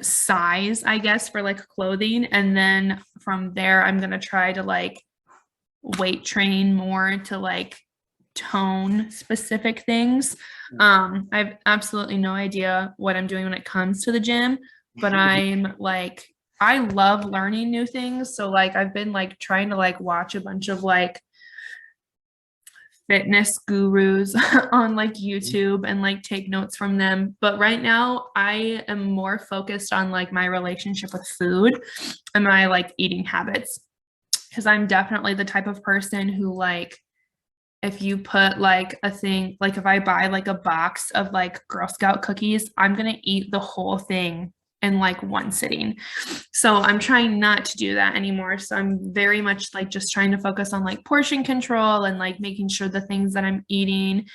S2: size, I guess, for like clothing. And then from there, I'm going to try to like weight train more to like tone specific things. I have absolutely no idea what I'm doing when it comes to the gym, but I'm like, I love learning new things. So like I've been like trying to like watch a bunch of like fitness gurus on like YouTube and like take notes from them. But right now I am more focused on like my relationship with food and my like eating habits. Because I'm definitely the type of person who like if you put like a thing, like if I buy like a box of like Girl Scout cookies, I'm gonna eat the whole thing in like one sitting. So I'm trying not to do that anymore. So I'm very much like just trying to focus on like portion control and like making sure the things that I'm eating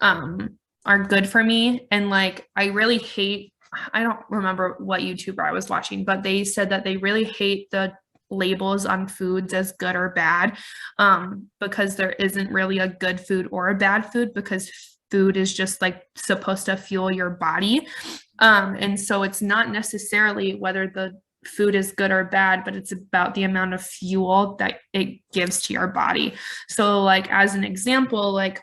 S2: are good for me. And like I really hate, I don't remember what YouTuber I was watching, but they said that they really hate the labels on foods as good or bad because there isn't really a good food or a bad food because food is just like supposed to fuel your body. And so it's not necessarily whether the food is good or bad, but it's about the amount of fuel that it gives to your body. So like as an example, like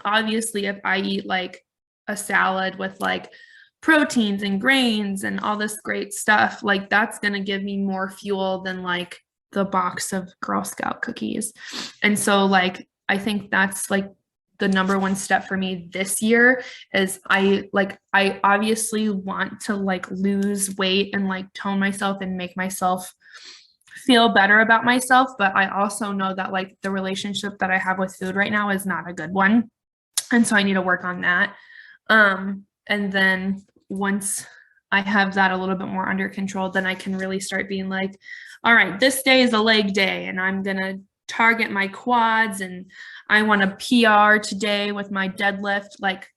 S2: obviously if I eat like a salad with like proteins and grains and all this great stuff, like that's going to give me more fuel than like the box of Girl Scout cookies. And so like I think that's like the number one step for me this year is I obviously want to like lose weight and like tone myself and make myself feel better about myself, but I also know that like the relationship that I have with food right now is not a good one. And so I need to work on that. And then once I have that a little bit more under control, then I can really start being like, all right, this day is a leg day and I'm going to target my quads and I want a PR today with my deadlift. Like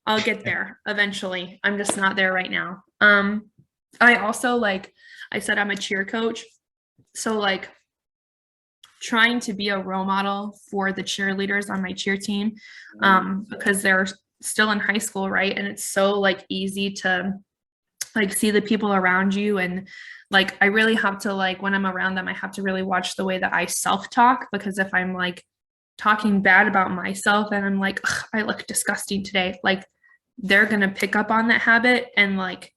S2: I'll get there eventually. I'm just not there right now. I also like I said, I'm a cheer coach. So like trying to be a role model for the cheerleaders on my cheer team because they're still in high school, right? And it's so like easy to like see the people around you and like I really have to like when I'm around them I have to really watch the way that I self-talk because if I'm like talking bad about myself and I'm like I look disgusting today, like they're going to pick up on that habit and like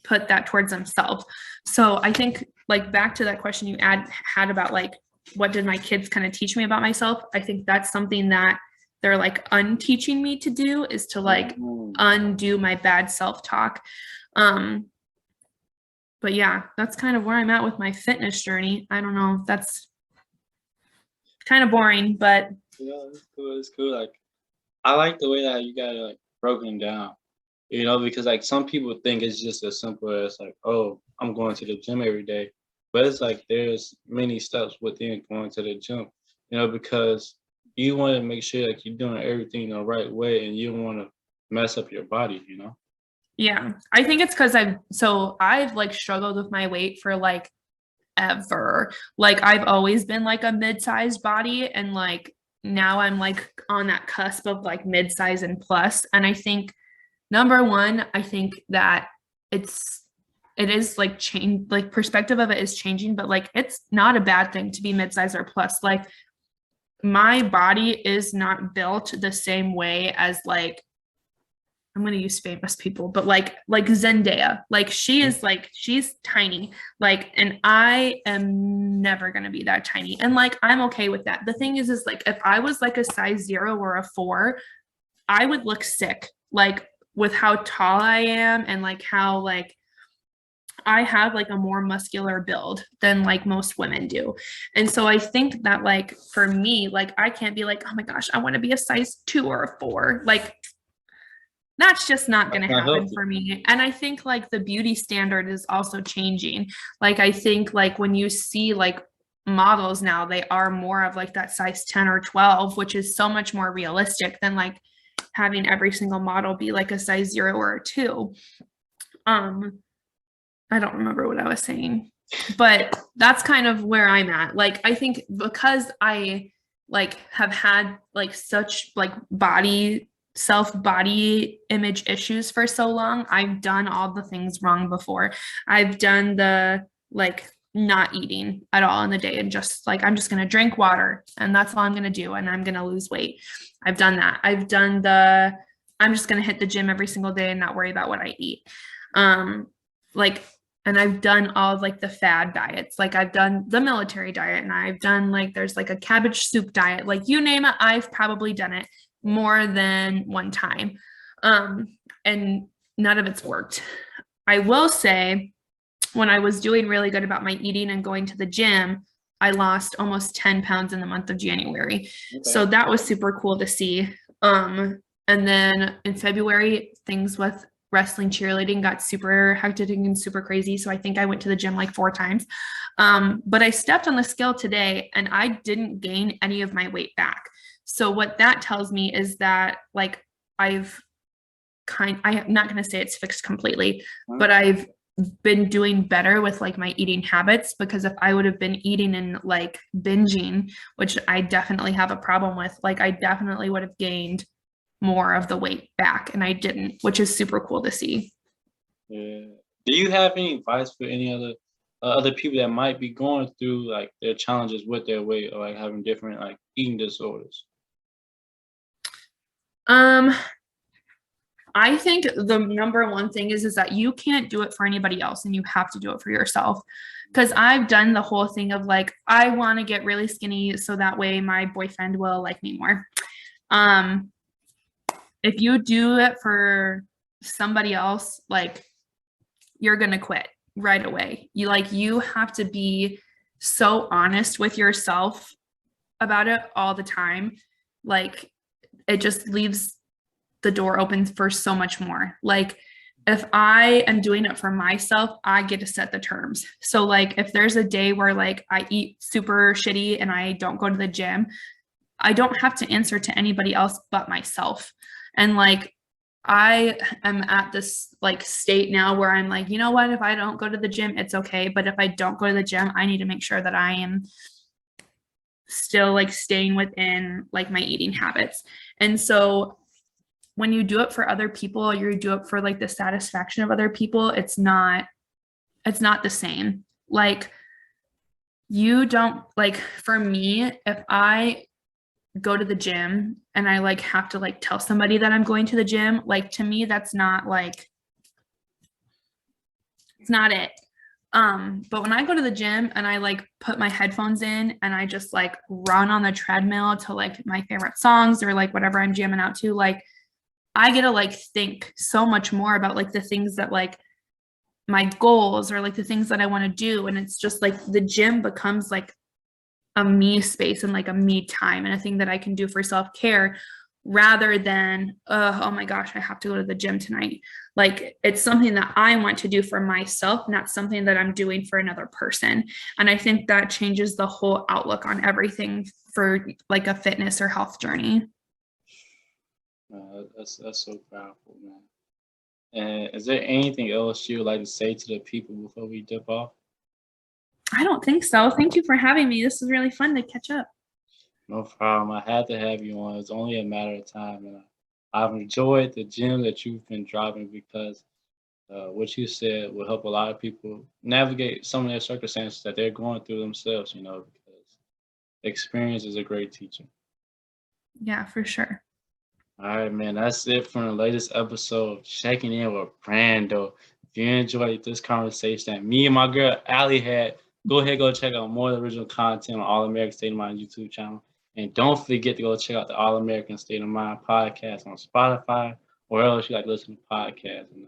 S2: put that towards themselves. So I think like back to that question you had about like what did my kids kind of teach me about myself, I think that's something that they're like unteaching me to do is to like undo my bad self-talk. But yeah, that's kind of where I'm at with my fitness journey. I don't know, that's kind of boring, but
S1: yeah, it's cool. It's cool. Like I like the way that you got it like broken down. You know, because like some people think it's just as simple as like, oh, I'm going to the gym every day. But it's like there's many steps within going to the gym, you know, because you want to make sure like you're doing everything the right way and you don't want to mess up your body, you know?
S2: yeah, I think it's because I've like struggled with my weight for like ever. Like I've always been like a mid-sized body and like now I'm like on that cusp of like mid-size and plus. And I think number one, I think that it is like change, like perspective of it is changing, but like it's not a bad thing to be mid-size or plus. Like my body is not built the same way as like I'm going to use famous people, but like Zendaya, like she is like she's tiny, like and I am never going to be that tiny. And like I'm okay with that. The thing is like if I was like a size 0 or a 4, I would look sick. Like with how tall I am and like how like I have like a more muscular build than like most women do. And so I think that like for me, like I can't be like, oh my gosh, I want to be a size 2 or a 4. Like that's just not going to happen for me. And I think like the beauty standard is also changing. Like I think like when you see like models now, they are more of like that size 10 or 12, which is so much more realistic than like having every single model be like a size 0 or a 2. I don't remember what I was saying, but that's kind of where I'm at. Like I think because I like have had like such like body image issues for so long, I've done all the things wrong before. I've done the like not eating at all in the day and just like, I'm just going to drink water and that's all I'm going to do. And I'm going to lose weight. I've done that. I've done I'm just going to hit the gym every single day and not worry about what I eat. Like, and I've done all of like the fad diets. Like I've done the military diet and I've done like, there's like a cabbage soup diet, like you name it. I've probably done it more than one time. And none of it's worked. I will say, when I was doing really good about my eating and going to the gym, I lost almost 10 pounds in the month of January. Okay. So that was super cool to see. And then in February, things with wrestling, cheerleading got super hectic and super crazy. So I think I went to the gym like 4 times. But I stepped on the scale today and I didn't gain any of my weight back. So what that tells me is that like I'm not going to say it's fixed completely, but I've been doing better with like my eating habits, because if I would have been eating and like binging, which I definitely have a problem with, like I definitely would have gained more of the weight back, and I didn't, which is super cool to see.
S1: Yeah. Do you have any advice for any other people that might be going through like their challenges with their weight or like having different like eating disorders?
S2: I think the number one thing is that you can't do it for anybody else and you have to do it for yourself. Because I've done the whole thing of like, I want to get really skinny so that way my boyfriend will like me more. If you do it for somebody else, like you're going to quit right away. You have to be so honest with yourself about it all the time. Like it just leaves the door open for so much more. Like if I am doing it for myself, I get to set the terms. So like if there's a day where like I eat super shitty and I don't go to the gym, I don't have to answer to anybody else but myself. And like I am at this like state now where I'm like, you know what, if I don't go to the gym, it's okay. But if I don't go to the gym, I need to make sure that I am still like staying within like my eating habits. And so when you do it for other people, or you do it for like the satisfaction of other people, it's not the same. Like you don't, like for me, if I go to the gym and I like have to like tell somebody that I'm going to the gym, like to me, that's not like, it's not it. But when I go to the gym and I like put my headphones in and I just like run on the treadmill to like my favorite songs or like whatever I'm jamming out to, like I get to like think so much more about like the things that like my goals or like the things that I want to do. And it's just like the gym becomes like a me space and like a me time and a thing that I can do for self-care, rather than, oh my gosh, I have to go to the gym tonight. Like it's something that I want to do for myself, not something that I'm doing for another person. And I think that changes the whole outlook on everything for like a fitness or health journey.
S1: That's so powerful, man. And is there anything else you would like to say to the people before we dip off?
S2: I don't think so. Thank you for having me. This was really fun to catch up.
S1: No problem. I had to have you on. It's only a matter of time, and I've enjoyed the gem that you've been dropping because what you said will help a lot of people navigate some of their circumstances that they're going through themselves. Because experience is a great teacher.
S2: Yeah, for sure.
S1: All right, man. That's it from the latest episode of Checking In with Brando. If you enjoyed this conversation that me and my girl Allie had, go ahead, go check out more original content on All American State of Mind YouTube channel. And don't forget to go check out the All American State of Mind podcast on Spotify or else you like to listen to podcasts. And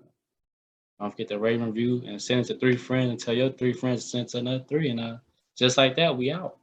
S1: don't forget to rate and review and send it to 3 friends and tell your 3 friends to send it to another 3. And just like that, we out.